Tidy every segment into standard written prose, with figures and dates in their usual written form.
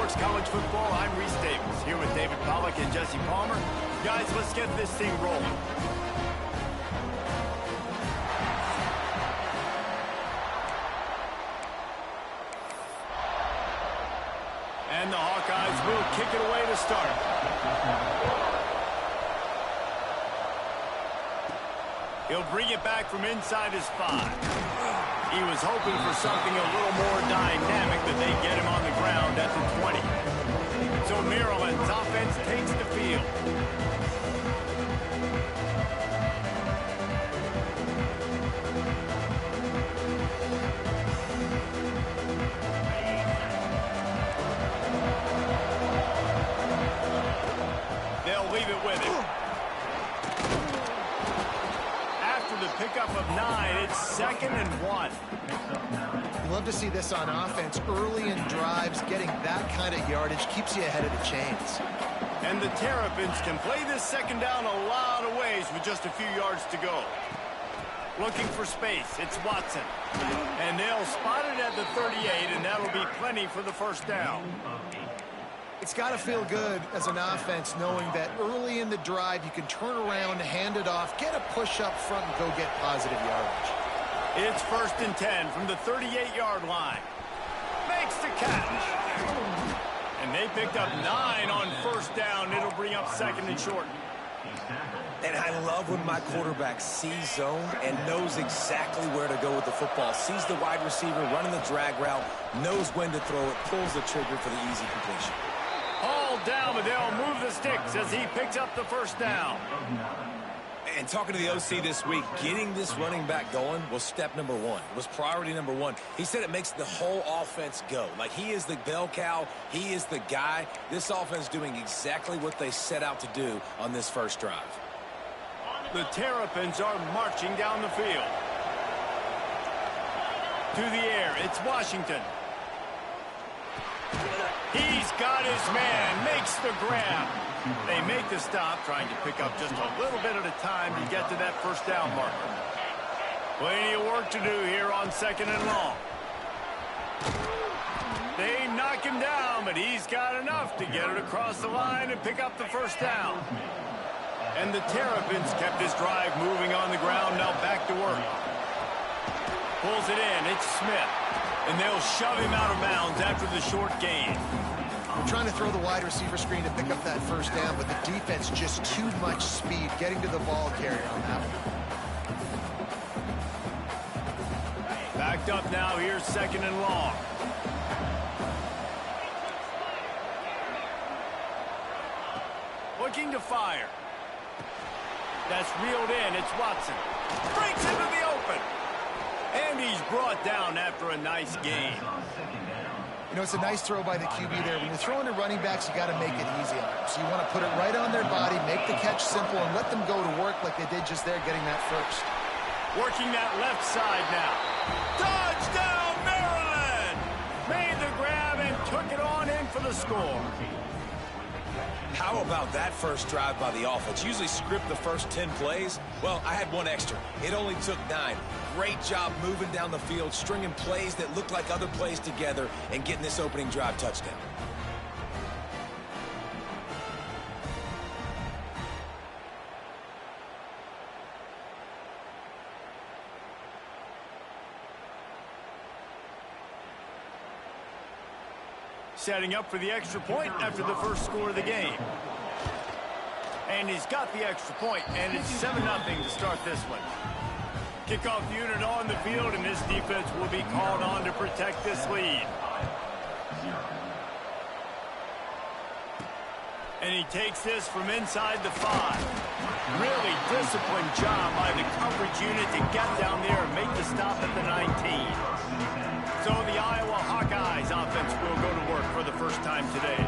Sports College Football. I'm Reese Davis, here with David Pollack and Jesse Palmer. Guys, let's get this thing rolling. And the Hawkeyes will kick it away to start. He'll bring it back from inside his 5. He was hoping for something a little more dynamic, but they get him on the ground at the 20. So Maryland's offense takes the field. They'll leave it with him. After the pickup of 9, it's 2nd and 1. You love to see this on offense. Early in drives, getting that kind of yardage keeps you ahead of the chains. And the Terrapins can play this second down a lot of ways with just a few yards to go. Looking for space, it's Watson. And they'll spot it at the 38, and that'll be plenty for the first down. It's got to feel good as an offense knowing that early in the drive you can turn around, hand it off, get a push up front, and go get positive yardage. It's 1st and 10 from the 38-yard line. Makes the catch. And they picked up 9 on first down. It'll bring up 2nd and short. And I love when my quarterback sees zone and knows exactly where to go with the football. Sees the wide receiver running the drag route, knows when to throw it, pulls the trigger for the easy completion. All down, but they'll move the sticks as he picks up the first down. And talking to the OC this week, getting this running back going was step number 1. It was priority number 1. He said it makes the whole offense go. Like, he is the bell cow. He is the guy. This offense doing exactly what they set out to do on this first drive. The Terrapins are marching down the field. To the air, it's Washington. He's got his man, makes the grab. They make the stop, trying to pick up just a little bit at a time to get to that first down marker. Plenty of work to do here on 2nd and long. They knock him down, but he's got enough to get it across the line and pick up the first down. And the Terrapins kept this drive moving on the ground, now back to work. Pulls it in, it's Smith. And they'll shove him out of bounds after the short gain. We're trying to throw the wide receiver screen to pick up that first down, but the defense just too much speed getting to the ball carrier on that one. Backed up now, here's 2nd and long. Looking to fire. That's reeled in, it's Watson. Breaks into the open. And he's brought down after a nice gain. You know, it's a nice throw by the QB there. When you're throwing to running backs, you got to make it easy on them. So you want to put it right on their body, make the catch simple, and let them go to work like they did just there, getting that first. Working that left side now. Touchdown, Maryland! Made the grab and took it on in for the score. How about that first drive by the offense? Usually script the first 10 plays. Well, I had 1 extra. It only took 9. Great job moving down the field, stringing plays that look like other plays together, and getting this opening drive touchdown. Setting up for the extra point after the first score of the game. And he's got the extra point, and it's 7-0 to start this one. Kickoff unit on the field, and this defense will be called on to protect this lead. And he takes this from inside the 5. Really disciplined job by the coverage unit to get down there and make the stop at the 19. So the Iowa Hawkeyes offense will go to work for the first time today.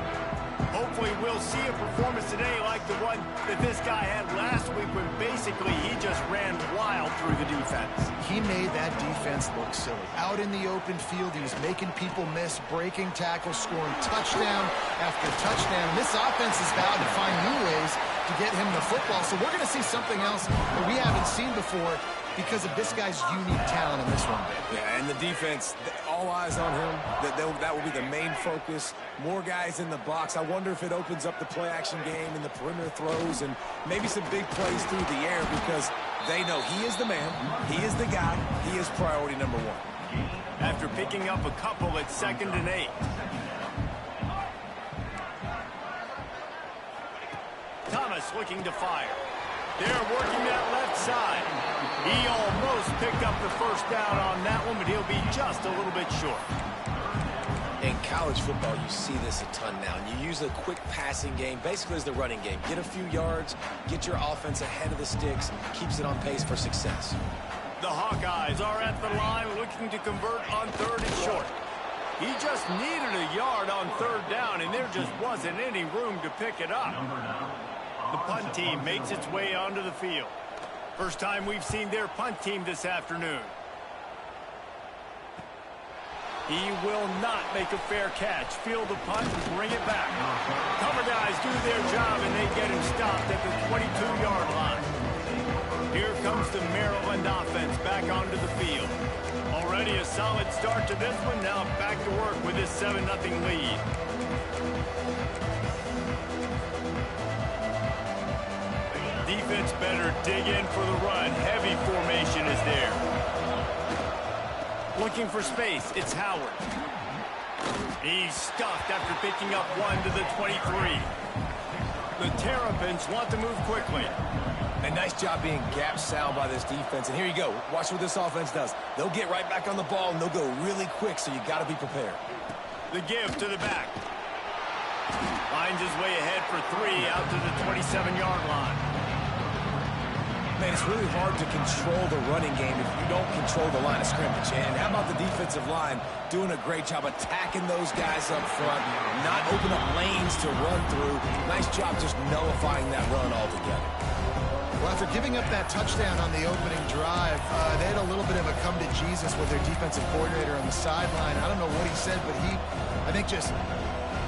Hopefully we'll see a performance today like the one that this guy had last week when basically he just ran wild through the defense. He made that defense look silly. Out in the open field, he was making people miss, breaking tackles, scoring touchdown after touchdown. This offense is vowed to find new ways to get him the football. So we're going to see something else that we haven't seen before because of this guy's unique talent in this one. Yeah, and the defense, all eyes on him. That will be the main focus. More guys in the box. I wonder if it opens up the play-action game and the perimeter throws and maybe some big plays through the air because they know he is the man, he is the guy, he is priority number one. After picking up a couple at 2nd and 8. Thomas looking to fire. They're working that left side. He almost picked up the first down on that one, but he'll be just a little bit short. In college football, you see this a ton now. And you use a quick passing game, basically as the running game. Get a few yards, get your offense ahead of the sticks, keeps it on pace for success. The Hawkeyes are at the line looking to convert on 3rd and short. He just needed a yard on 3rd down, and there just wasn't any room to pick it up. The punt team makes its way onto the field. First time we've seen their punt team this afternoon. He will not make a fair catch. Field the punt and bring it back. Cover guys do their job, and they get him stopped at the 22-yard line. Here comes the Maryland offense back onto the field. Already a solid start to this one. Now back to work with this 7-0 lead. Defense better dig in for the run. Heavy formation is there. Looking for space, it's Howard. He's stuffed after picking up one to the 23. The Terrapins want to move quickly. A nice job being gap sound by this defense. And here you go. Watch what this offense does. They'll get right back on the ball, and they'll go really quick, so you got to be prepared. The give to the back. Finds his way ahead for 3 out to the 27-yard line. Man, it's really hard to control the running game if you don't control the line of scrimmage. And how about the defensive line doing a great job attacking those guys up front, not open up lanes to run through. Nice job just nullifying that run altogether. Well, after giving up that touchdown on the opening drive, they had a little bit of a come to Jesus with their defensive coordinator on the sideline. I don't know what he said, but he, I think, just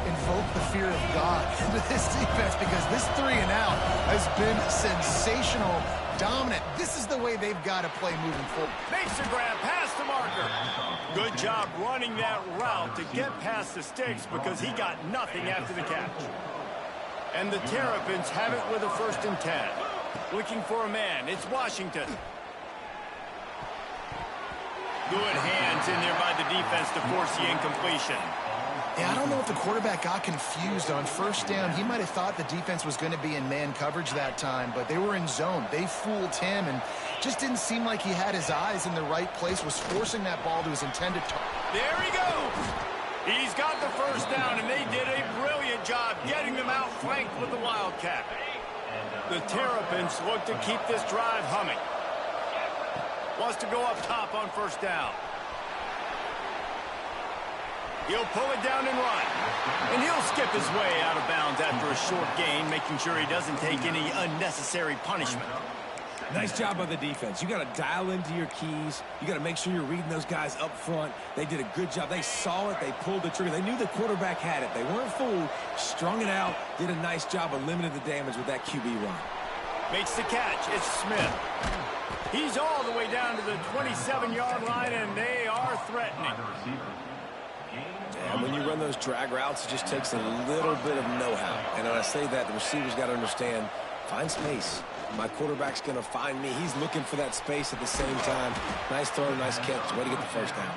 invoked the fear of God into this defense because this 3 and out has been sensational, dominant. This is the way they've got to play moving forward. Makes the grab past the marker. Good job running that route to get past the sticks because he got nothing after the catch. And the Terrapins have it with a 1st and 10. Looking for a man. It's Washington. Good hands in there by the defense to force the incompletion. Yeah, I don't know if the quarterback got confused on 1st down. He might have thought the defense was going to be in man coverage that time, but they were in zone. They fooled him and just didn't seem like he had his eyes in the right place, was forcing that ball to his intended target. There he goes. He's got the 1st down, and they did a brilliant job getting them outflanked with the Wildcat. The Terrapins look to keep this drive humming. Wants to go up top on 1st down. He'll pull it down and run. And he'll skip his way out of bounds after a short gain, making sure he doesn't take any unnecessary punishment. Nice job by the defense. You got to dial into your keys. You got to make sure you're reading those guys up front. They did a good job. They saw it. They pulled the trigger. They knew the quarterback had it. They weren't fooled. Strung it out. Did a nice job of limiting the damage with that QB run. Makes the catch. It's Smith. He's all the way down to the 27-yard line, and they are threatening. And when you run those drag routes, it just takes a little bit of know-how. And when I say that, the receivers got to understand, find space. My quarterback's going to find me. He's looking for that space at the same time. Nice throw, nice catch. Way to get the 1st down.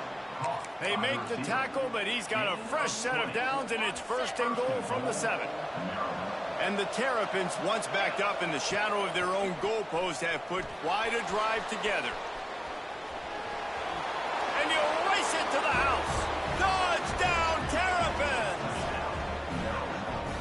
They make the tackle, but he's got a fresh set of downs, and it's 1st and goal from the 7. And the Terrapins, once backed up in the shadow of their own goalpost, have put quite a drive together. And he'll race it to the house. Touchdown, Terrapins!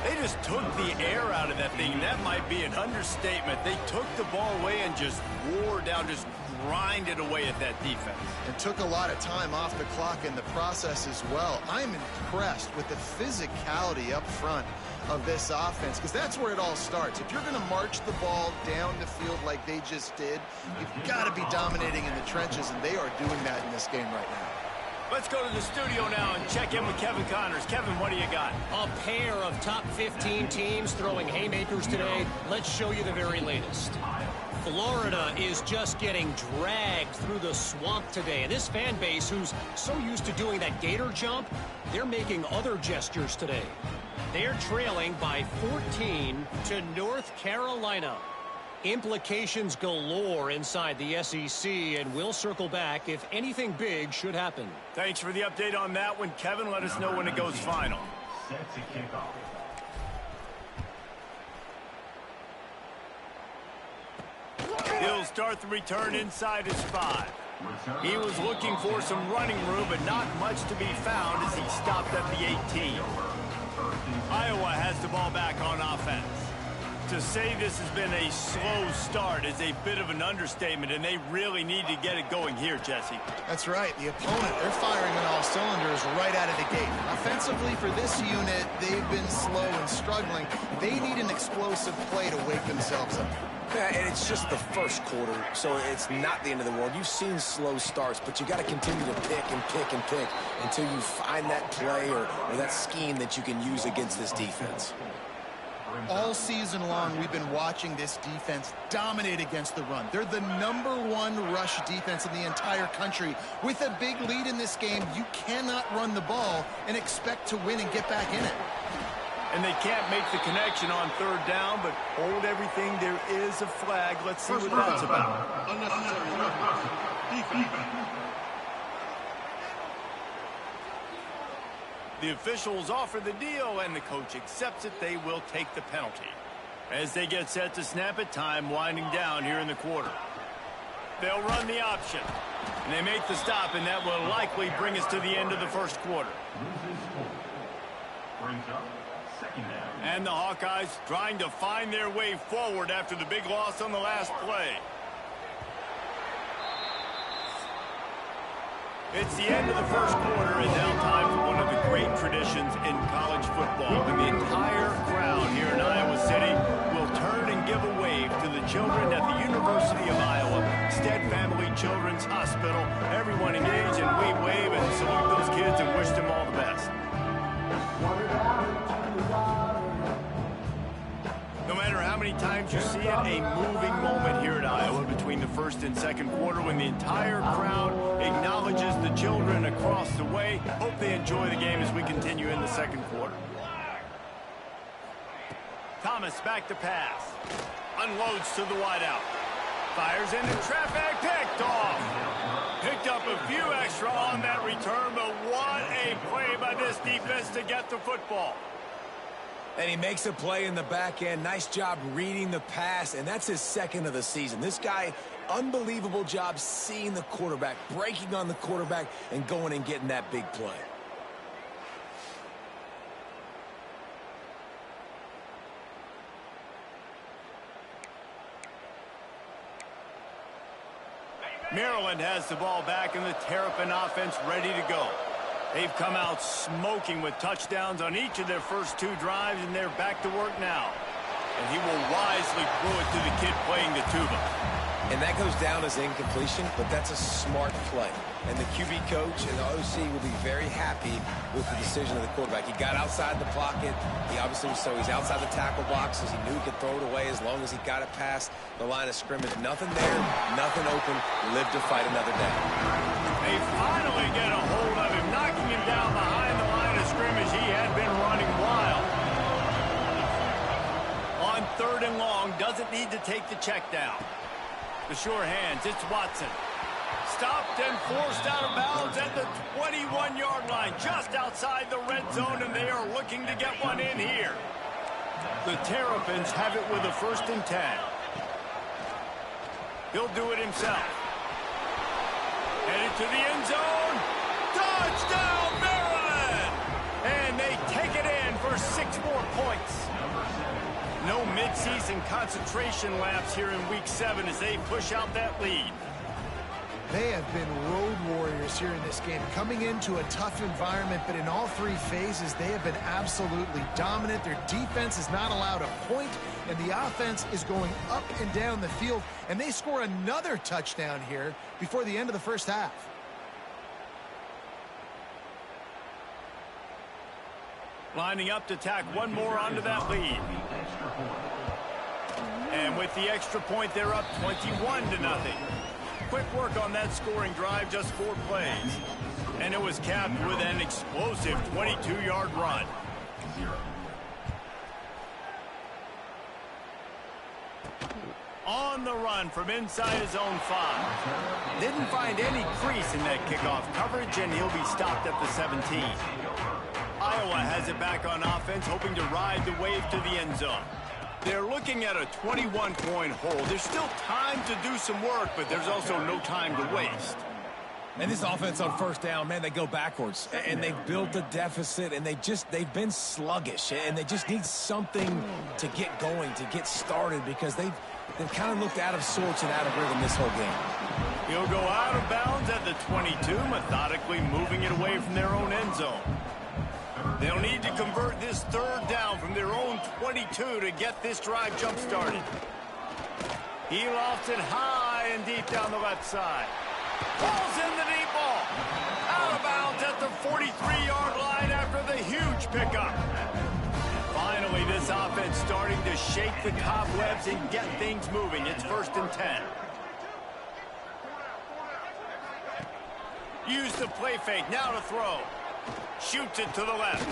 They just took the air out of that thing. That might be an understatement. They took the ball away and just wore down, just grinded away at that defense. And took a lot of time off the clock in the process as well. I'm impressed with the physicality up front of this offense, because that's where it all starts. If you're going to march the ball down the field like they just did, you've got to be dominating in the trenches, and they are doing that in this game right now. Let's go to the studio now and check in with Kevin Connors. Kevin, what do you got? A pair of top 15 teams throwing haymakers today. Let's show you the very latest. Florida is just getting dragged through the swamp today. And this fan base, who's so used to doing that gator jump, they're making other gestures today. They're trailing by 14 to North Carolina. Implications galore inside the SEC, and we'll circle back if anything big should happen. Thanks for the update on that one, Kevin. Let us know when it goes final. Set to kick off. He'll start the return inside his 5. He was looking for some running room, but not much to be found as he stopped at the 18. Iowa has the ball back on offense. To say this has been a slow start is a bit of an understatement, and they really need to get it going here, Jesse. That's right. The opponent, they're firing on all cylinders right out of the gate. Offensively, for this unit, they've been slow and struggling. They need an explosive play to wake themselves up. Yeah, and it's just the first quarter, so it's not the end of the world. You've seen slow starts, but you got to continue to pick and pick and pick until you find that play or that scheme that you can use against this defense. All season long, we've been watching this defense dominate against the run. They're the #1 rush defense in the entire country. With a big lead in this game, you cannot run the ball and expect to win and get back in it. And they can't make the connection on 3rd down, but hold everything. There is a flag. Let's see what that's about. Unnecessary roughness. Defense. The officials offer the deal, and the coach accepts it. They will take the penalty. As they get set to snap it, time winding down here in the quarter. They'll run the option, and they make the stop, and that will likely bring us to the end of the first quarter. Brings up second down. And the Hawkeyes trying to find their way forward after the big loss on the last play. It's the end of the first quarter, and now time for one of the great traditions in college football. And the entire crowd here in Iowa City will turn and give a wave to the children at the University of Iowa, Stead Family Children's Hospital. Everyone engage, and we wave and salute those kids and wish them all the best. No matter how many times you see it, a moving moment here at Iowa between the first and second quarter when the entire crowd acknowledges the children across the way. Hope they enjoy the game as we continue in the second quarter. Thomas back to pass. Unloads to the wideout. Fires into traffic. Picked off. Picked up a few extra on that return, but what a play by this defense to get the football. And he makes a play in the back end. Nice job reading the pass, and that's his 2nd of the season. This guy, unbelievable job seeing the quarterback, breaking on the quarterback, and going and getting that big play. Maryland has the ball back, and the Terrapin offense ready to go. They've come out smoking with touchdowns on each of their first 2 drives, and they're back to work now. And he will wisely throw it to the kid playing the tuba. And that goes down as incompletion, but that's a smart play. And the QB coach and the OC will be very happy with the decision of the quarterback. He got outside the pocket. He obviously was he's outside the tackle boxes. He knew he could throw it away as long as he got it past the line of scrimmage. Nothing there, nothing open. Live to fight another day. They finally get a hold of him, knocking him down behind the line of scrimmage. He had been running wild. On 3rd and long, doesn't need to take the check down. The sure hands, it's Watson. Stopped and forced out of bounds at the 21-yard line, just outside the red zone, and they are looking to get one in here. The Terrapins have it with a 1st and 10. He'll do it himself. Headed to the end zone. Touchdown, Maryland! And they take it in for 6 more points. No midseason concentration laps here in Week 7 as they push out that lead. They have been road warriors here in this game, coming into a tough environment, but in all 3 phases, they have been absolutely dominant. Their defense is not allowed a point, and the offense is going up and down the field, and they score another touchdown here before the end of the first half. Lining up to tack one more onto that lead. And with the extra point, they're up 21-0. Quick work on that scoring drive, just 4 plays. And it was capped with an explosive 22-yard run. On the run from inside his own 5. Didn't find any crease in that kickoff coverage, and he'll be stopped at the 17. Iowa has it back on offense, hoping to ride the wave to the end zone. They're looking at a 21-point hole. There's still time to do some work, but there's also no time to waste. And this offense on first down, man, they go backwards. And they've built a deficit, and they've been sluggish. And they just need something to get going, to get started, because they've kind of looked out of sorts and out of rhythm this whole game. He'll go out of bounds at the 22, methodically moving it away from their own end zone. They'll need to convert this third down from their own 22 to get this drive jump-started. He lofts it high and deep down the left side. Falls in the deep ball. Out of bounds at the 43-yard line after the huge pickup. Finally, this offense starting to shake the cobwebs and get things moving. It's 1st and 10. Use the play fake. Now to throw. Shoots it to the left.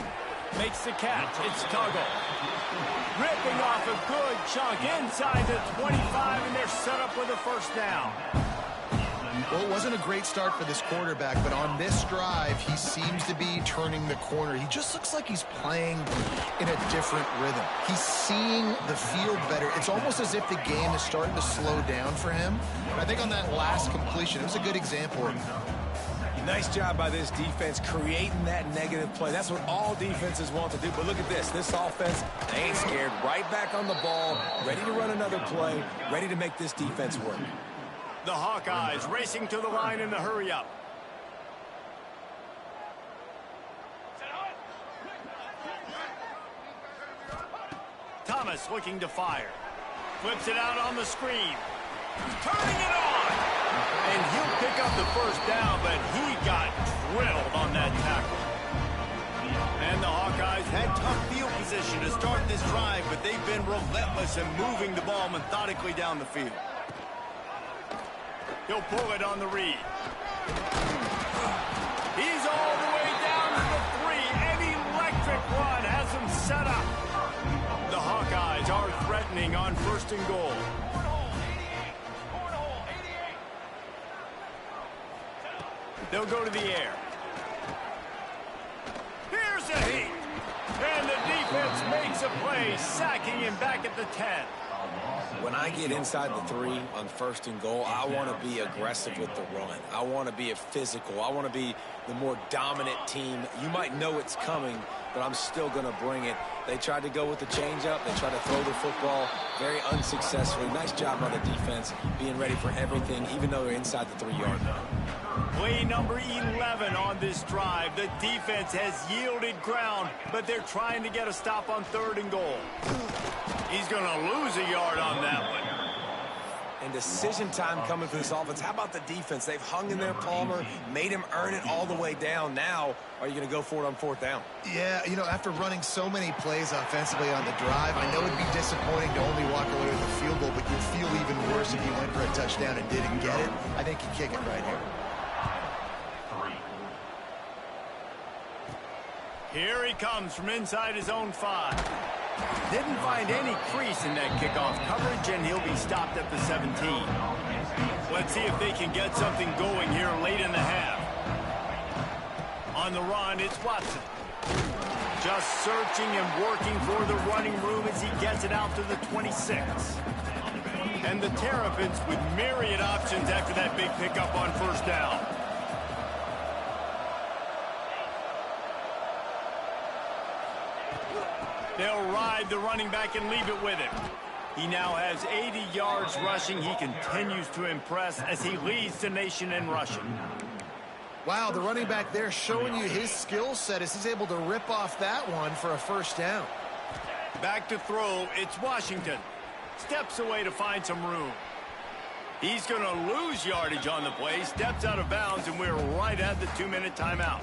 Makes the catch. It's Tuggle. Ripping off a good chunk inside the 25, and they're set up with a first down. Well, it wasn't a great start for this quarterback, but on this drive, he seems to be turning the corner. He just looks like he's playing in a different rhythm. He's seeing the field better. It's almost as if the game is starting to slow down for him. But I think on that last completion, it was a good example of Nice job by this defense creating that negative play. That's what all defenses want to do. But look at this. This offense, they ain't scared. Right back on the ball, ready to run another play, ready to make this defense work. The Hawkeyes racing to the line in the hurry-up. Thomas looking to fire. Flips it out on the screen. Turning it on! And he'll pick up the first down, but he got drilled on that tackle. And the Hawkeyes had tough field position to start this drive, but they've been relentless in moving the ball methodically down the field. He'll pull it on the read. He's all the way down to the 3. An electric run has him set up. The Hawkeyes are threatening on 1st and goal. They'll go to the air. Here's a heat. And the defense makes a play, sacking him back at the 10. When I get inside the 3 on 1st and goal, I want to be aggressive with the run. I want to be a physical. I want to be the more dominant team. You might know it's coming, but I'm still going to bring it. They tried to go with the changeup. They tried to throw the football very unsuccessfully. Nice job by the defense, being ready for everything, even though they're inside the 3-yard line. Play number 11 on this drive. The defense has yielded ground, but they're trying to get a stop on 3rd and goal. He's going to lose a yard on that one. And decision time coming for this offense. How about the defense? They've hung in there, Palmer, made him earn it all the way down. Now, are you going to go for it on 4th down? Yeah, you know, after running so many plays offensively on the drive, I know it'd be disappointing to only walk away with a field goal, but you'd feel even worse if you went for a touchdown and didn't get it. I think you kick it right here. Here he comes from inside his own 5. Didn't find any crease in that kickoff coverage, and he'll be stopped at the 17. Let's see if they can get something going here late in the half. On the run, it's Watson. Just searching and working for the running room as he gets it out to the 26. And the Terrapins with myriad options after that big pickup on 1st down. They'll ride the running back and leave it with him. He now has 80 yards rushing. He continues to impress as he leads the nation in rushing. Wow, the running back there showing you his skill set as he's able to rip off that one for a 1st down. Back to throw, it's Washington. Steps away to find some room. He's going to lose yardage on the play, steps out of bounds, and we're right at the 2-minute timeout.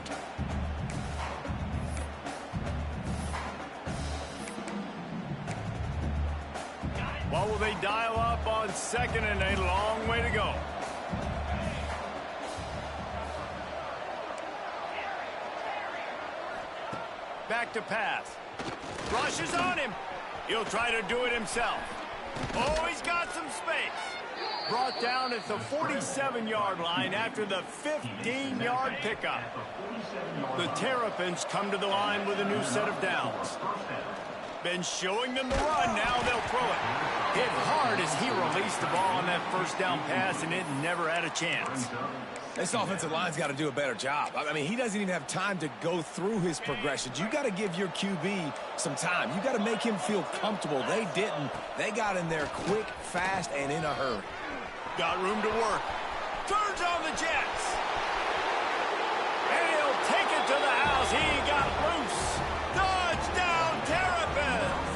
What will they dial up on second and a long way to go? Back to pass. Rushes on him. He'll try to do it himself. Oh, he's got some space. Brought down at the 47-yard line after the 15-yard pickup. The Terrapins come to the line with a new set of downs. Been showing them the run. Now they'll throw it. Hit hard as he released the ball on that first down pass, and it never had a chance. This offensive line's got to do a better job. I mean, he doesn't even have time to go through his progressions. You got to give your QB some time. You got to make him feel comfortable. They didn't. They got in there quick, fast, and in a hurry. Got room to work. Turns on the Jets. And he'll take it to the house. He got loose. Touchdown, Terrapins.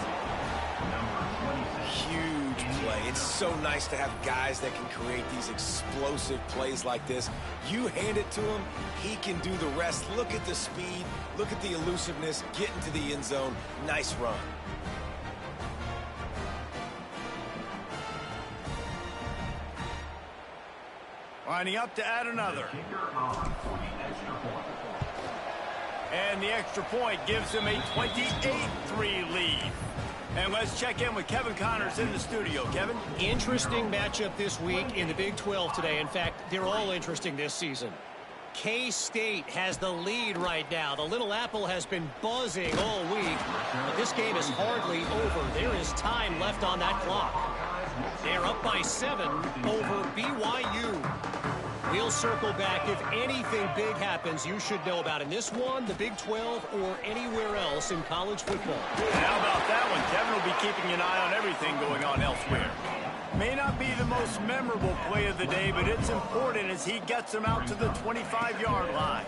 Huge play. It's so nice to have guys that can create these explosive plays like this. You hand it to him, he can do the rest. Look at the speed. Look at the elusiveness. Get into the end zone. Nice run. Lining up to add another. And the extra point gives him a 28-3 lead. And let's check in with Kevin Connors in the studio. Kevin? Interesting matchup this week in the Big 12 today. In fact, they're all interesting this season. K-State has the lead right now. The Little Apple has been buzzing all week. But this game is hardly over. There is time left on that clock. They're up by 7 over BYU. We'll circle back. If anything big happens, you should know about in this one, the Big 12, or anywhere else in college football. How about that one? Kevin will be keeping an eye on everything going on elsewhere. May not be the most memorable play of the day, but it's important as he gets them out to the 25-yard line.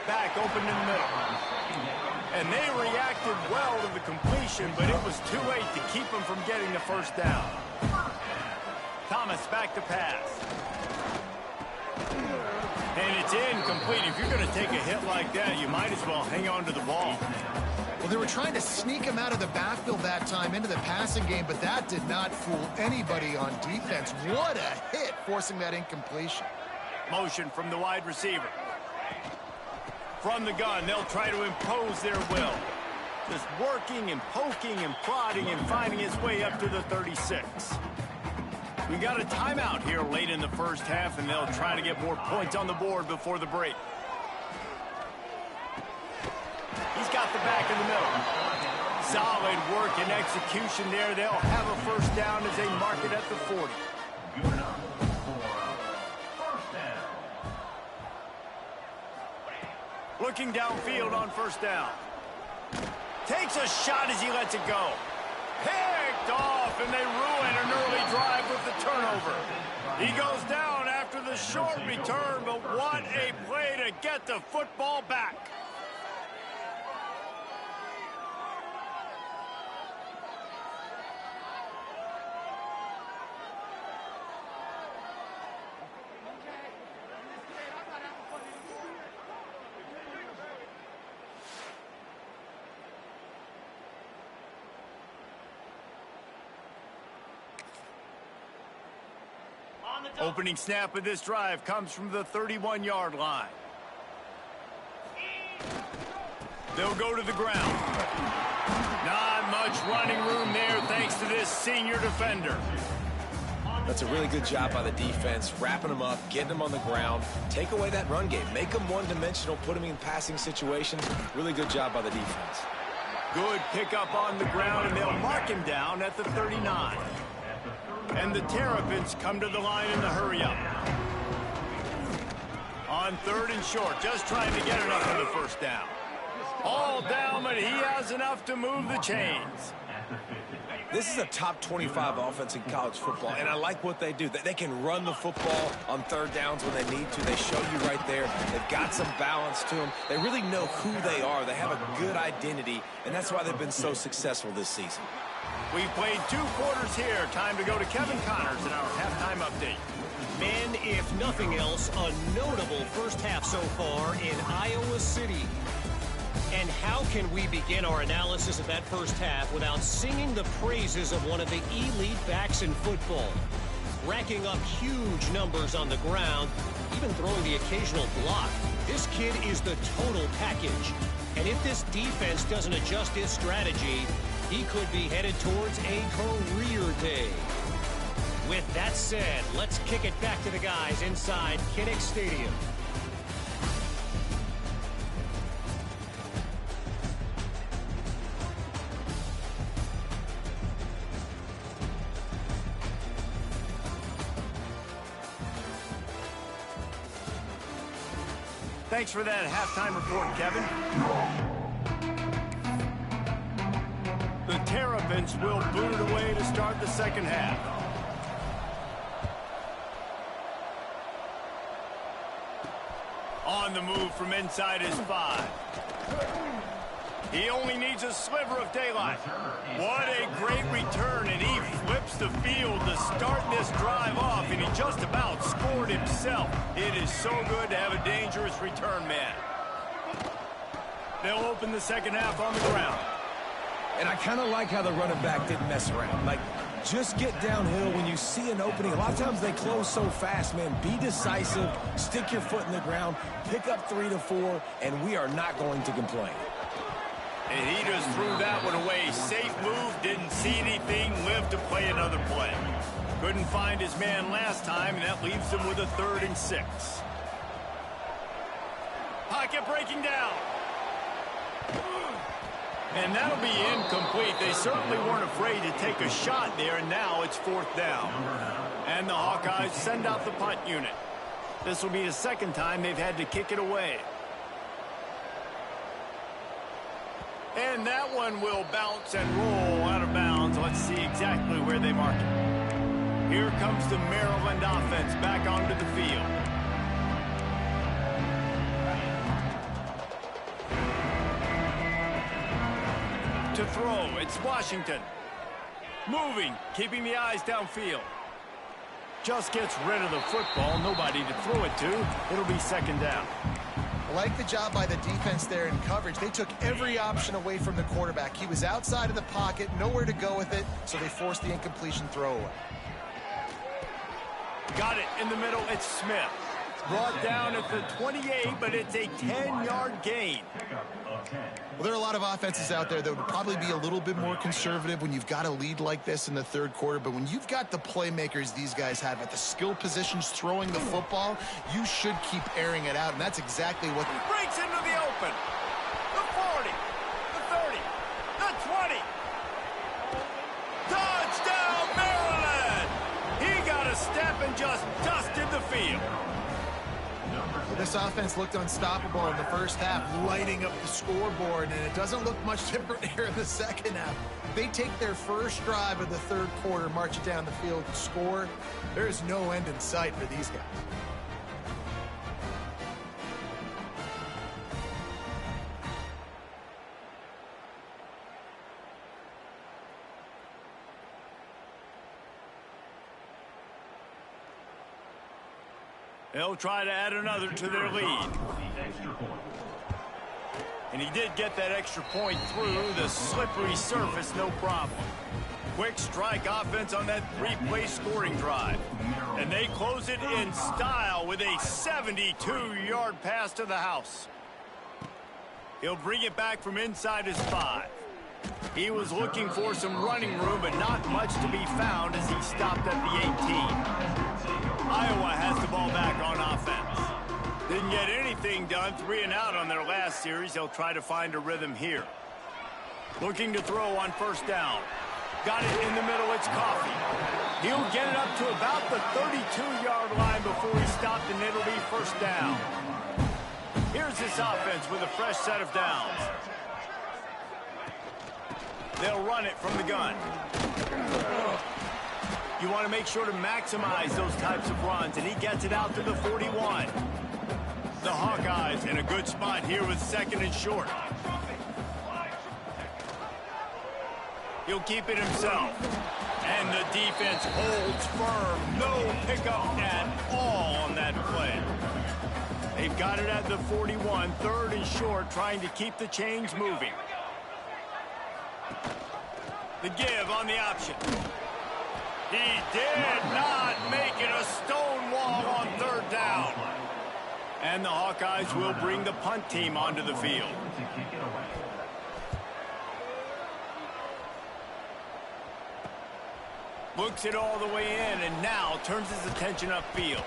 Back open in the middle. And they reacted well to the completion, but it was too late to keep them from getting the first down. Thomas back to pass. And it's incomplete. If you're going to take a hit like that, you might as well hang on to the ball. Well, they were trying to sneak him out of the backfield that time into the passing game, but that did not fool anybody on defense. What a hit, forcing that incompletion. Motion from the wide receiver. From the gun, they'll try to impose their will. Just working and poking and prodding and finding his way up to the 36. We got a timeout here late in the first half, and they'll try to get more points on the board before the break. He's got the back in the middle. Solid work and execution there. They'll have a first down as they mark it at the 40. Good enough for first down. Looking downfield on first down. Takes a shot as he lets it go. Picked off, and they ruin an early drive with the turnover. He goes down after the short return, but what a play to get the football back. Opening snap of this drive comes from the 31-yard line. They'll go to the ground. Not much running room there thanks to this senior defender. That's a really good job by the defense, wrapping them up, getting them on the ground. Take away that run game. Make them one-dimensional, put them in passing situations. Really good job by the defense. Good pickup on the ground, and they'll mark him down at the 39. And the Terrapins come to the line in the hurry-up. On third and short, just trying to get enough for the first down. All down, but he has enough to move the chains. This is a top 25 offense in college football, and I like what they do. They can run the football on third downs when they need to. They show you right there. They've got some balance to them. They really know who they are. They have a good identity, and that's why they've been so successful this season. We've played 2 quarters here. Time to go to Kevin Connors in our halftime update. Men, if nothing else, a notable first half so far in Iowa City. And how can we begin our analysis of that first half without singing the praises of one of the elite backs in football? Racking up huge numbers on the ground, even throwing the occasional block. This kid is the total package. And if this defense doesn't adjust his strategy, he could be headed towards a career day. With that said, let's kick it back to the guys inside Kinnick Stadium. Thanks for that halftime report, Kevin. The Terrapins will boot it away to start the second half. On the move from inside his 5. He only needs a sliver of daylight. What a great return, and he flips the field to start this drive off, and he just about scored himself. It is so good to have a dangerous return man. They'll open the second half on the ground. And I kind of like how the running back didn't mess around. Like, just get downhill when you see an opening. A lot of times they close so fast, man. Be decisive, stick your foot in the ground, pick up 3 to 4, and we are not going to complain. And he just threw that one away. Safe move, didn't see anything, lived to play another play. Couldn't find his man last time, and that leaves him with a 3rd and 6. Pocket breaking down. And that'll be incomplete. They certainly weren't afraid to take a shot there, and now it's 4th down. And the Hawkeyes send out the punt unit. This will be the second time they've had to kick it away. And that one will bounce and roll out of bounds. Let's see exactly where they mark it. Here comes the Maryland offense back onto the field. To throw, it's Washington. Moving, keeping the eyes downfield. Just gets rid of the football, nobody to throw it to. It'll be second down. I like the job by the defense there in coverage. They took every option away from the quarterback. He was outside of the pocket, nowhere to go with it, so they forced the incompletion throwaway. Got it in the middle, it's Smith. Brought down at the 28, but it's a 10-yard gain. Well, there are a lot of offenses out there that would probably be a little bit more conservative when you've got a lead like this in the third quarter. But when you've got the playmakers these guys have at the skill positions throwing the football, you should keep airing it out. And that's exactly what... Breaks into the open. The 40, the 30, the 20. Touchdown, Maryland! He got a step and just dusted the field. This offense looked unstoppable in the first half, lighting up the scoreboard, and it doesn't look much different here in the second half. They take their first drive of the third quarter, march it down the field, and score. There is no end in sight for these guys. They'll try to add another to their lead. And he did get that extra point through the slippery surface, no problem. Quick strike offense on that 3-play scoring drive. And they close it in style with a 72-yard pass to the house. He'll bring it back from inside his 5. He was looking for some running room, but not much to be found as he stopped at the 18. Iowa has the ball back on offense. Didn't get anything done, 3 and out on their last series. They'll try to find a rhythm here. Looking to throw on first down. Got it in the middle, it's Coffee. He'll get it up to about the 32-yard line before he stopped, and it'll be first down. Here's this offense with a fresh set of downs. They'll run it from the gun. You want to make sure to maximize those types of runs, and he gets it out to the 41. The Hawkeyes in a good spot here with 2nd and short. He'll keep it himself. And the defense holds firm. No pickup at all on that play. They've got it at the 41, 3rd and short, trying to keep the chains moving. The give on the option. He did not make it a stone wall on 3rd down. And the Hawkeyes will bring the punt team onto the field. Looks it all the way in and now turns his attention upfield.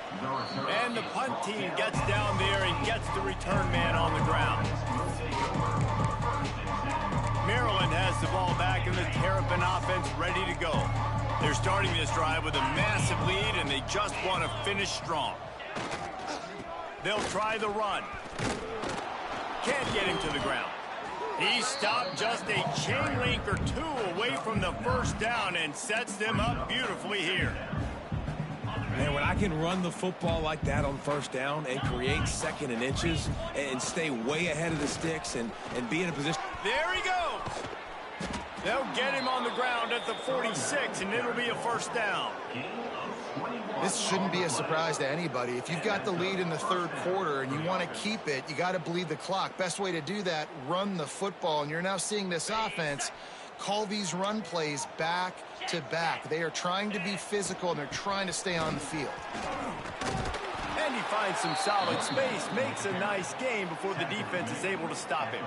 And the punt team gets down there and gets the return man on the ground. Maryland has the ball back and the Terrapin offense ready to go. They're starting this drive with a massive lead and they just want to finish strong. They'll try the run. Can't get him to the ground. He stopped just a chain link or 2 away from the 1st down and sets them up beautifully here. Man, when I can run the football like that on 1st down and create 2nd and inches and stay way ahead of the sticks and be in a position. There he goes. They'll get him on the ground at the 46, and it'll be a 1st down. This shouldn't be a surprise to anybody. If you've got the lead in the 3rd quarter and you want to keep it, you got to bleed the clock. Best way to do that, run the football. And you're now seeing this offense call these run plays back to back. They are trying to be physical, and they're trying to stay on the field. And he finds some solid space, makes a nice game before the defense is able to stop him.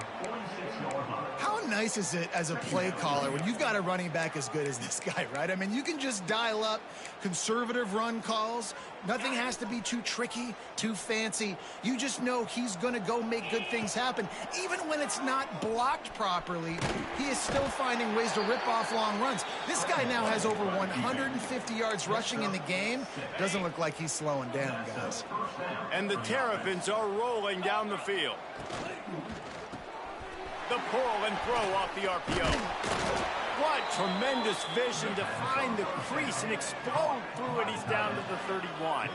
How nice is it as a play caller when you've got a running back as good as this guy, right? I mean, you can just dial up conservative run calls. Nothing has to be too tricky, too fancy. You just know he's going to go make good things happen. Even when it's not blocked properly, he is still finding ways to rip off long runs. This guy now has over 150 yards rushing in the game. Doesn't look like he's slowing down, guys. And the Terrapins are rolling down the field. The pull and throw off the RPO. What tremendous vision to find the crease and explode through it. He's down to the 31.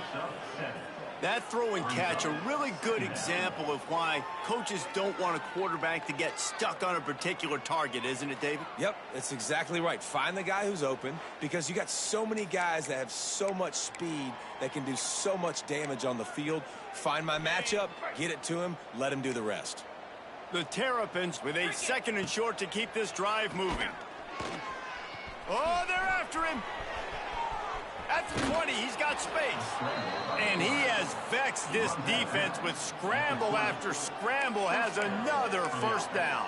That throw and catch, a really good example of why coaches don't want a quarterback to get stuck on a particular target, isn't it, David? Yep, that's exactly right. Find the guy who's open because you got so many guys that have so much speed that can do so much damage on the field. Find my matchup, get it to him, let him do the rest. The Terrapins with a 2nd and short to keep this drive moving. Oh, they're after him. At the 20, he's got space. And he has vexed this defense with scramble after scramble, has another 1st down.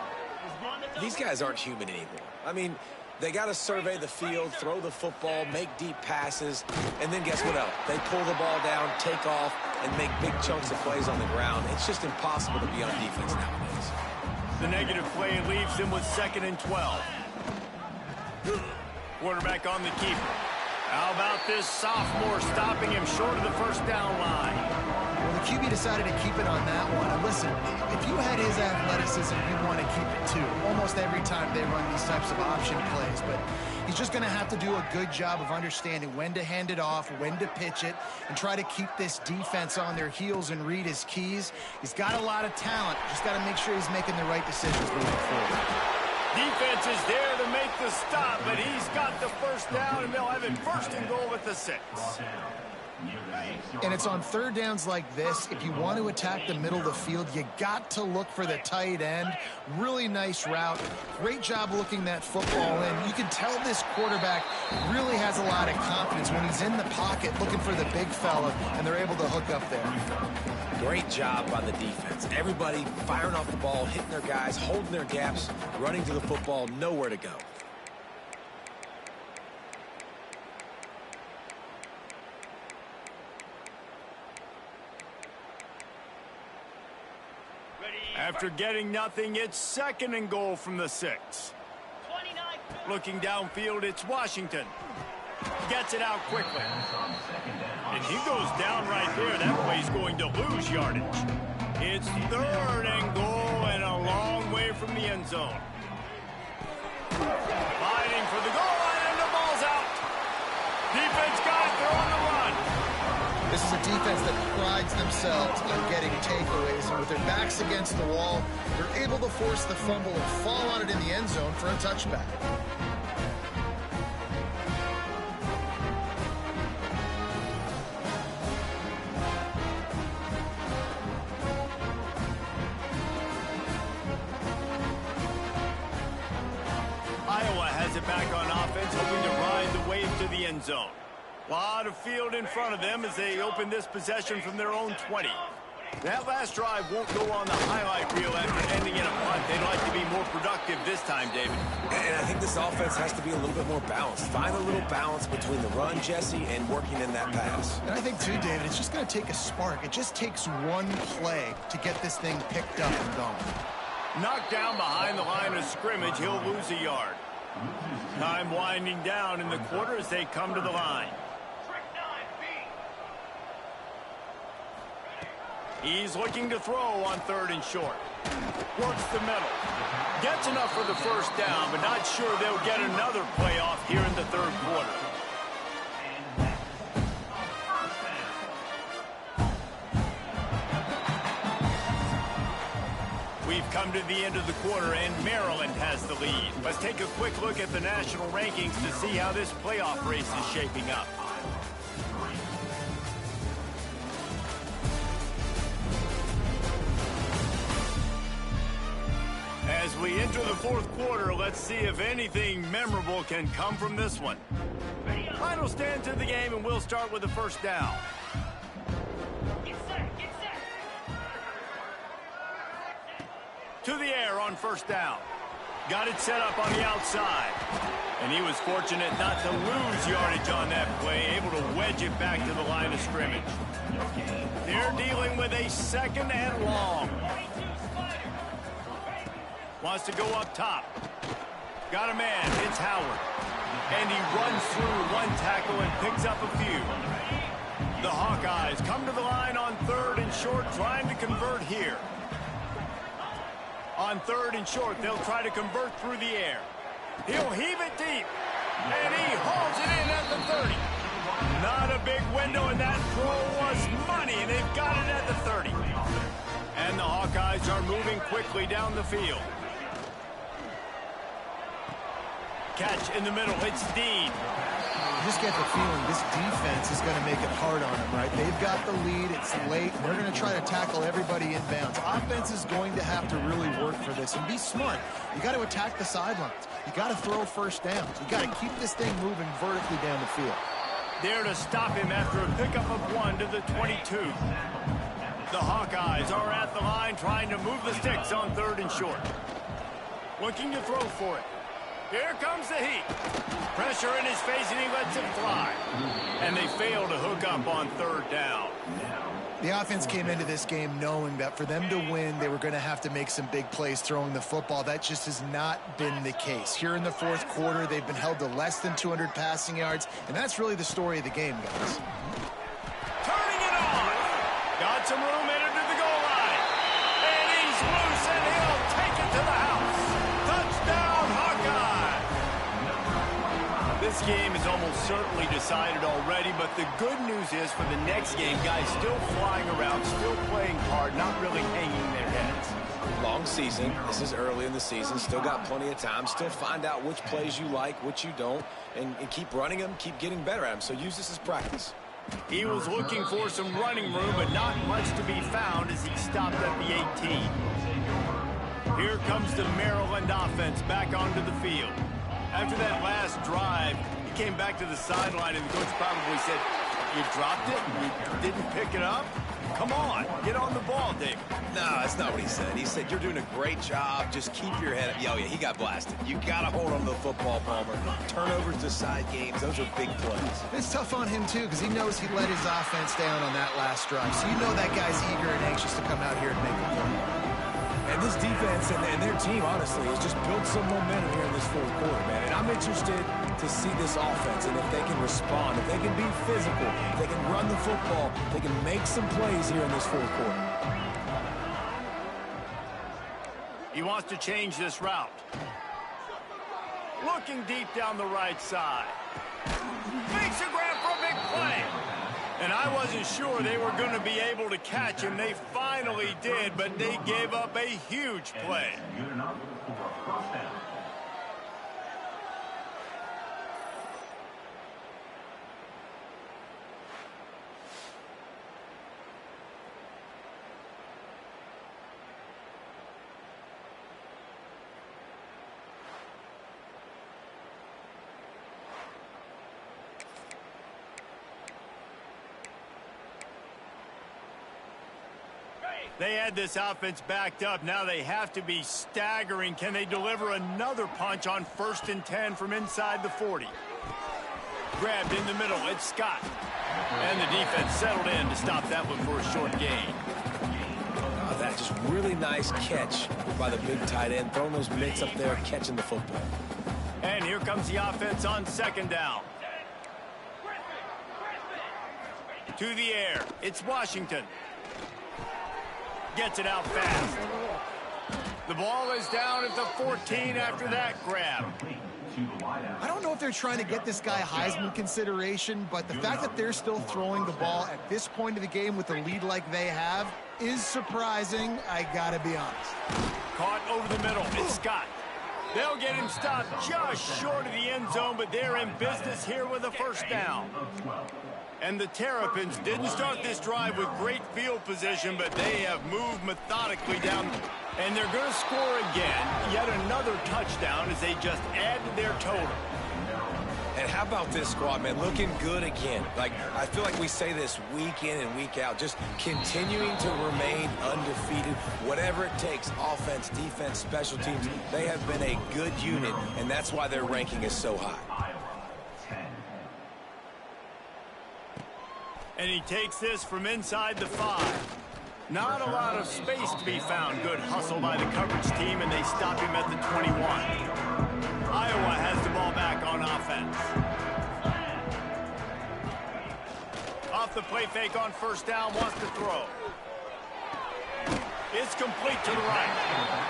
These guys aren't human anymore. I mean, they got to survey the field, throw the football, make deep passes, and then guess what else? They pull the ball down, take off, and make big chunks of plays on the ground. It's just impossible to be on defense nowadays. The negative play leaves him with 2nd and 12. Quarterback on the keeper. How about this sophomore stopping him short of the 1st down line? Well, the QB decided to keep it on that one. And listen, if you had his athleticism, you'd want to keep it too. Almost every time they run these types of option plays. But he's just going to have to do a good job of understanding when to hand it off, when to pitch it, and try to keep this defense on their heels and read his keys. He's got a lot of talent. Just got to make sure he's making the right decisions moving forward. Defense is there to make the stop, but he's got the 1st down, and they'll have it 1st and goal at the 6. And it's on 3rd downs like this. If you want to attack the middle of the field, you got to look for the tight end. Really nice route. Great job looking that football in. You can tell this quarterback really has a lot of confidence when he's in the pocket looking for the big fella, and they're able to hook up there. Great job by the defense. Everybody firing off the ball, hitting their guys, holding their gaps, running to the football, nowhere to go. After getting nothing, it's 2nd and goal from the 6. Looking downfield, it's Washington. Gets it out quickly. And he goes down right there. That play's going to lose yardage. It's 3rd and goal and a long way from the end zone. Fighting for the goal line and the ball's out. Defense got it. They're on the run. This is a defense that prides themselves on getting takeaways, and with their backs against the wall, they're able to force the fumble and fall on it in the end zone for a touchback. get back on offense, hoping to ride the wave to the end zone. A lot of field in front of them as they open this possession from their own 20. That last drive won't go on the highlight reel after ending in a punt. They'd like to be more productive this time, David. And I think this offense has to be a little bit more balanced. Find a little balance between the run, Jesse, and working in that pass. And I think, too, David, it's just going to take a spark. It just takes one play to get this thing picked up and going. Knocked down behind the line of scrimmage, he'll lose a yard. Time winding down in the quarter as they come to the line. He's looking to throw on 3rd and short. Works the middle. Gets enough for the first down, but not sure they'll get another play off here in the 3rd quarter. We've come to the end of the quarter, and Maryland has the lead. Let's take a quick look at the national rankings to see how this playoff race is shaping up. As we enter the 4th quarter, let's see if anything memorable can come from this one. Final stand to the game, and we'll start with the first down. To the air on 1st down. Got it set up on the outside. And he was fortunate not to lose yardage on that play, able to wedge it back to the line of scrimmage. They're dealing with a 2nd and long. Wants to go up top. Got a man. It's Howard. And he runs through one tackle and picks up a few. The Hawkeyes come to the line on 3rd and short, trying to convert here. On 3rd and short, they'll try to convert through the air. He'll heave it deep. And he hauls it in at the 30. Not a big window, and that throw was money, and they've got it at the 30. And the Hawkeyes are moving quickly down the field. Catch in the middle. It's Dean. You just get the feeling this defense is going to make it hard on them, right? They've got the lead. It's late. They're going to try to tackle everybody inbounds. Offense is going to have to really work for this and be smart. You got to attack the sidelines. You got to throw first downs. You got to keep this thing moving vertically down the field. There to stop him after a pickup of 1 to the 22. The Hawkeyes are at the line trying to move the sticks on 3rd and short. Looking to throw for it. Here comes the heat. Pressure in his face, and he lets it fly. And they fail to hook up on 3rd down. The offense came into this game knowing that for them to win, they were going to have to make some big plays throwing the football. That just has not been the case. Here in the 4th quarter, they've been held to less than 200 passing yards, and that's really the story of the game, guys. Turning it on. Got some room headed to the goal line. And he's loose, and he'll take it to the house. Touchdown, Hawkeye. This game is almost certainly decided already, but the good news is for the next game, guys still flying around, still playing hard, not really hanging their heads. Long season. This is early in the season. Still got plenty of time. Still find out which plays you like, which you don't, and keep running them, keep getting better at them. So use this as practice. He was looking for some running room, but not much to be found as he stopped at the 18. Here comes the Maryland offense back onto the field. After that last drive, he came back to the sideline, and the coach probably said, "You dropped it? You didn't pick it up? Come on, get on the ball, David." No, that's not what he said. He said, "You're doing a great job. Just keep your head up." Oh, yeah, he got blasted. You got to hold on to the football, Palmer. Turnovers decide games. Those are big plays. It's tough on him, too, because he knows he let his offense down on that last drive. So you know that guy's eager and anxious to come out here and make a play. And this defense and their team, honestly, has just built some momentum here in this 4th quarter, man. And I'm interested to see this offense and if they can respond, if they can be physical, if they can run the football, they can make some plays here in this 4th quarter. He wants to change this route. Looking deep down the right side. Makes a grab for a big play. And I wasn't sure they were going to be able to catch him. They finally did, but they gave up a huge play. Good enough for a 1st down. They had this offense backed up. Now they have to be staggering. Can they deliver another punch on 1st and 10 from inside the 40? Grabbed in the middle. It's Scott. And the defense settled in to stop that one for a short gain. Oh, that just really nice catch by the big tight end. Throwing those mitts up there, catching the football. And here comes the offense on 2nd down. To the air. It's Washington. Gets it out fast. The ball is down at the 14 after that grab. I don't know if they're trying to get this guy Heisman consideration, but the fact that they're still throwing the ball at this point of the game with a lead like they have is surprising, I gotta be honest. Caught over the middle. It's Scott. They'll get him stopped just short of the end zone, but they're in business here with a 1st down. And the Terrapins didn't start this drive with great field position, but they have moved methodically down. And they're going to score again. Yet another touchdown as they just add to their total. And how about this squad, man? Looking good again. Like, I feel like we say this week in and week out. Just continuing to remain undefeated. Whatever it takes, offense, defense, special teams, they have been a good unit, and that's why their ranking is so high. And he takes this from inside the 5. Not a lot of space to be found. Good hustle by the coverage team, and they stop him at the 21. Iowa has the ball back on offense. Off the play fake on 1st down, wants to throw. It's complete to the right.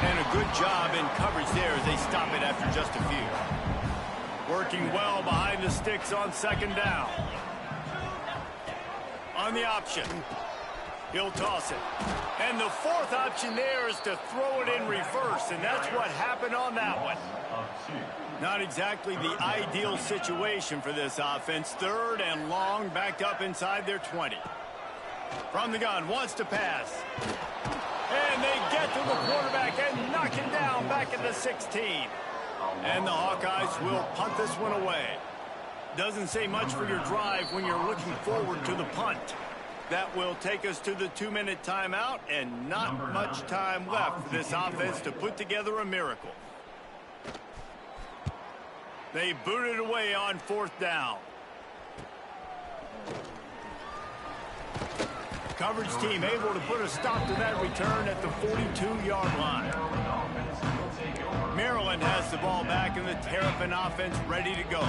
And a good job in coverage there as they stop it after just a few. Working well behind the sticks on 2nd down. On the option. He'll toss it. And the 4th option there is to throw it in reverse, and that's what happened on that one. Not exactly the ideal situation for this offense. 3rd and long, backed up inside their 20. From the gun, wants to pass. And they get to the quarterback and knock him down back at the 16. And the Hawkeyes will punt this one away. Doesn't say much for your drive when you're looking forward to the punt. That will take us to the 2-minute timeout, and not much time left for this offense to put together a miracle. They boot it away on 4th down. Coverage team able to put a stop to that return at the 42-yard line. Maryland has the ball back, and the Terrapin offense ready to go.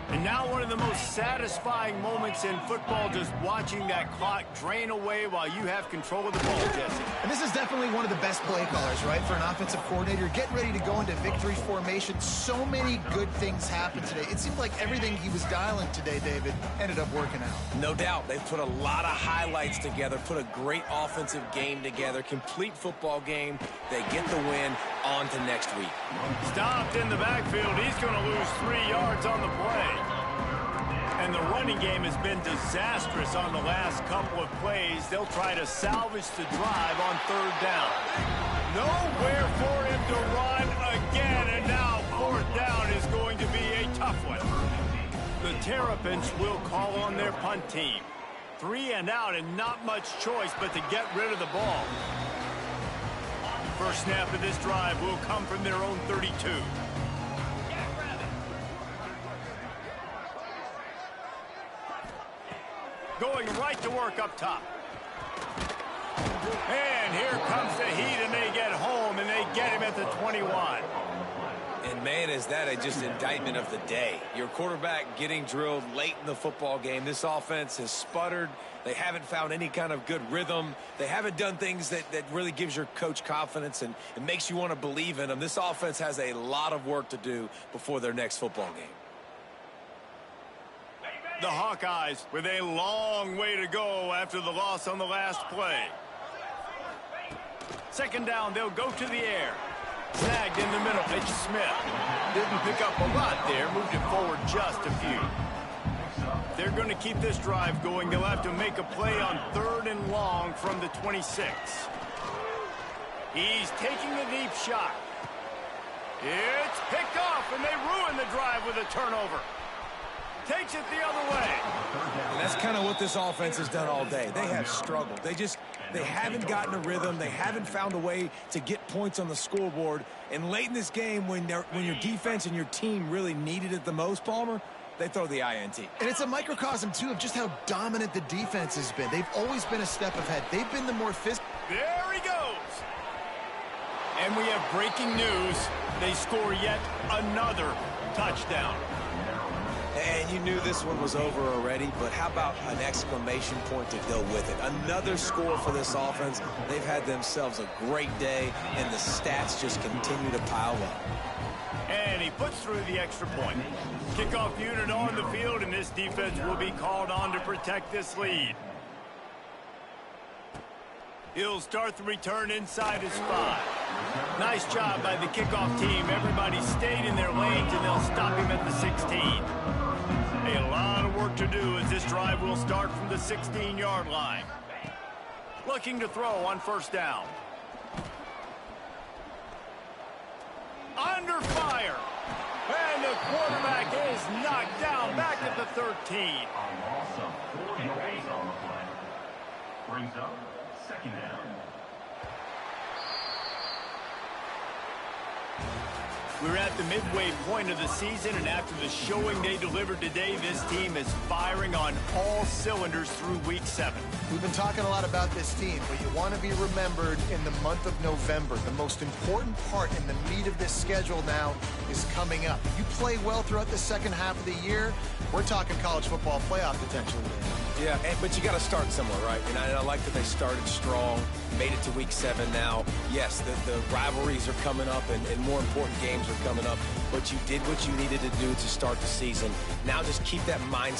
And now one of the most satisfying moments in football, just watching that clock drain away while you have control of the ball, Jesse. And this is definitely one of the best play callers, right, for an offensive coordinator. Getting ready to go into victory formation. So many good things happened today. It seemed like everything he was dialing today, David, ended up working out. No doubt. They've put a lot of highlights together, put a great offensive game together, complete football game. They get the win. On to next week. Stopped in the backfield. He's going to lose 3 yards on the play. And the running game has been disastrous on the last couple of plays. They'll try to salvage the drive on 3rd down. Nowhere for him to run again. And now 4th down is going to be a tough one. The Terrapins will call on their punt team. 3 and out and not much choice but to get rid of the ball. First snap of this drive will come from their own 32. Going right to work up top. And here comes the heat, and they get home, and they get him at the 21. And, man, is that just indictment of the day. Your quarterback getting drilled late in the football game. This offense has sputtered. They haven't found any kind of good rhythm. They haven't done things that really gives your coach confidence and it makes you want to believe in them. This offense has a lot of work to do before their next football game. The Hawkeyes with a long way to go after the loss on the last play. 2nd down, they'll go to the air. Snagged in the middle. It's Smith. Didn't pick up a lot there. Moved it forward just a few. They're going to keep this drive going. They'll have to make a play on 3rd and long from the 26. He's taking a deep shot. It's picked off, and they ruin the drive with a turnover. Takes it the other way. And that's kind of what this offense has done all day. They have struggled. They haven't gotten a rhythm. They haven't found a way to get points on the scoreboard. And late in this game, when your defense and your team really needed it the most, Palmer, they throw the INT. And it's a microcosm, too, of just how dominant the defense has been. They've always been a step ahead. They've been the more physical. There he goes. And we have breaking news. They score yet another touchdown. And you knew this one was over already, but how about an exclamation point to go with it? Another score for this offense. They've had themselves a great day, and the stats just continue to pile up. And he puts through the extra point. Kickoff unit on the field, and this defense will be called on to protect this lead. He'll start the return inside his 5. Nice job by the kickoff team. Everybody stayed in their lanes, and they'll stop him at the 16. A lot of work to do as this drive will start from the 16-yard line. Looking to throw on first down. Under fire. And the quarterback is knocked down back at the 13. A loss of 4 yards on the play. Brings up second down. We're at the midway point of the season, and after the showing they delivered today, this team is firing on all cylinders through Week 7. We've been talking a lot about this team, but you want to be remembered in the month of November. The most important part in the meat of this schedule now is coming up. If you play well throughout the second half of the year, we're talking college football playoff potentially. Yeah, but you got to start somewhere, right? And I like that they started strong, made it to Week 7 now. Yes, the rivalries are coming up, and more important games are coming up, but you did what you needed to do to start the season. Now just keep that mindset